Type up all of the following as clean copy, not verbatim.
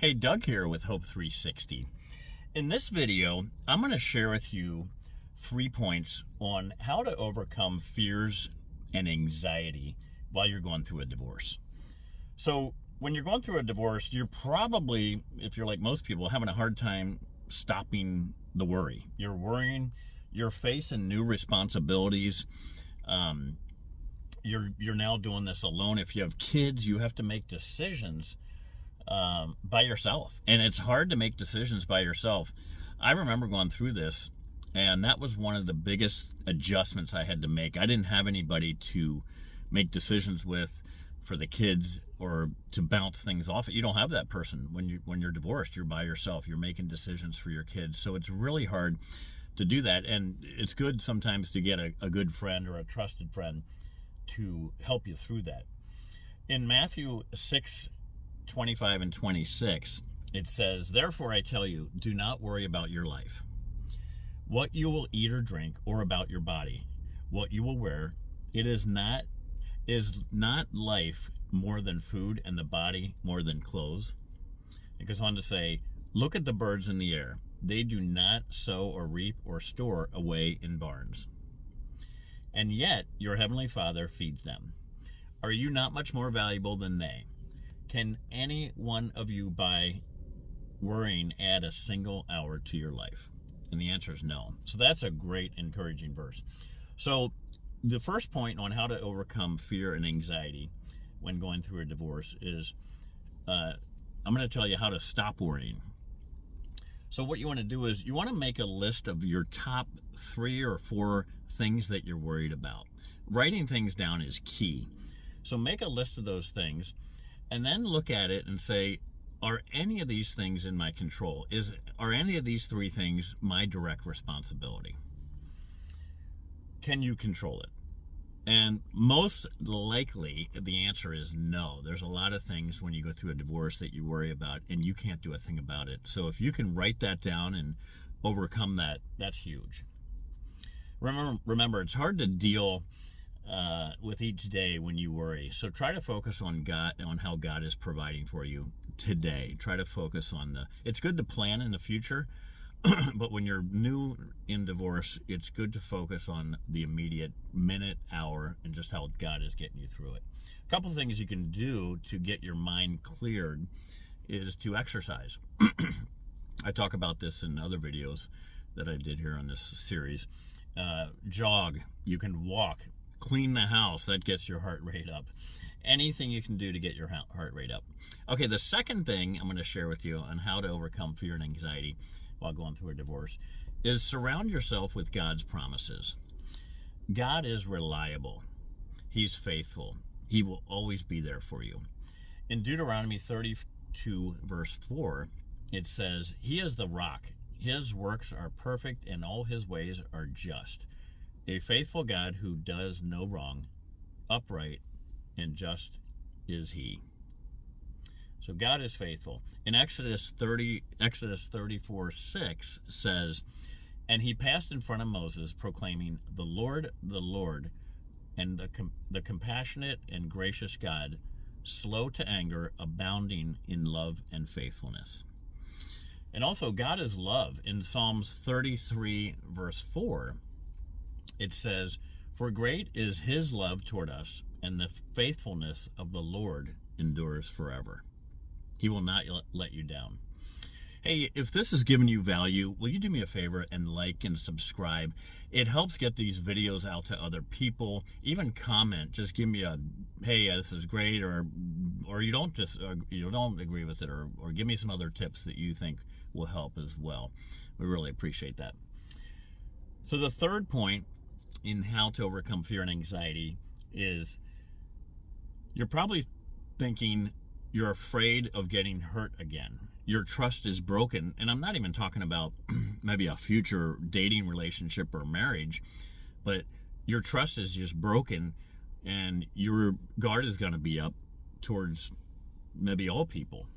Hey, Doug here with Hope 360. In this video, I'm going to share with you 3 points on how to overcome fears and anxiety while you're going through a divorce. So when you're going through a divorce, you're probably, if you're like most people, having a hard time stopping the worry. You're worrying, you're facing new responsibilities. You're now doing this alone. If you have kids, you have to make decisions by yourself, and it's hard to make decisions by yourself. I remember going through this, and that was one of the biggest adjustments I had to make. I didn't have anybody to make decisions with for the kids or to bounce things off. You don't have that person when you're divorced. You're by yourself. You're making decisions for your kids, so it's really hard to do that. And it's good sometimes to get a good friend or a trusted friend to help you through that. In Matthew 6:25 and 26, it says, "Therefore I tell you, do not worry about your life, what you will eat or drink, or about your body, what you will wear. Is not life more than food, and the body more than clothes?" It goes on to say, "Look at the birds in the air. They do not sow or reap or store away in barns, and yet your heavenly Father feeds them. Are you not much more valuable than they? Can any one of you, by worrying, add a single hour to your life?" And the answer is no. So that's a great, encouraging verse. So the first point on how to overcome fear and anxiety when going through a divorce is I'm going to tell you how to stop worrying. So what you want to do is you want to make a list of your top 3 or 4 things that you're worried about. Writing things down is key. So make a list of those things, and then look at it and say, are any of these things in my control? Are any of these 3 things my direct responsibility? Can you control it? And most likely, the answer is no. There's a lot of things when you go through a divorce that you worry about, and you can't do a thing about it. So if you can write that down and overcome that, that's huge. Remember, it's hard to deal with each day when you worry. So try to focus on God, on how God is providing for you today. Try to focus on it's good to plan in the future, but when you're new in divorce, it's good to focus on the immediate minute, hour, and just how God is getting you through it. A couple of things you can do to get your mind cleared is to exercise. I talk about this in other videos that I did here on this series. Jog, you can walk, clean the house, that gets your heart rate up. Anything you can do to get your heart rate up. Okay, the second thing I'm going to share with you on how to overcome fear and anxiety while going through a divorce is surround yourself with God's promises. God is reliable. He's faithful. He will always be there for you. In Deuteronomy 32 verse 4, it says, "He is the rock. His works are perfect, and all his ways are just. A faithful God who does no wrong, upright and just is he." So God is faithful. In Exodus 34:6 says, "And he passed in front of Moses, proclaiming, the Lord, and the compassionate and gracious God, slow to anger, abounding in love and faithfulness." And also, God is love. In Psalms 33 verse 4, it says, "For great is his love toward us, and the faithfulness of the Lord endures forever." He will not let you down. Hey, if this has given you value, will you do me a favor and like and subscribe? It helps get these videos out to other people. Even comment. Just give me a, "Hey, this is great," or you don't agree with it, or give me some other tips that you think will help as well. We really appreciate that. So the third point in how to overcome fear and anxiety is you're probably thinking you're afraid of getting hurt again. Your trust is broken, and I'm not even talking about maybe a future dating relationship or marriage, but your trust is just broken, and your guard is going to be up towards maybe all people.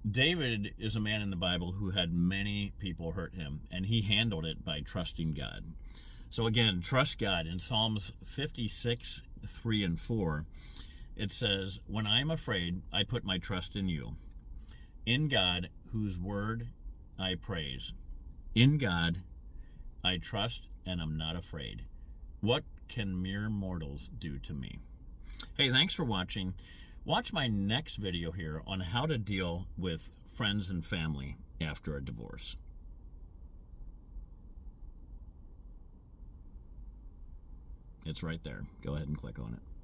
David is a man in the Bible who had many people hurt him, and he handled it by trusting God. So again, trust God. In Psalms 56:3 and 4, it says, "When I am afraid, I put my trust in you. In God, whose word I praise. In God, I trust and am not afraid. What can mere mortals do to me? Hey, thanks for watching. Watch my next video here on how to deal with friends and family after a divorce. It's right there. Go ahead and click on it.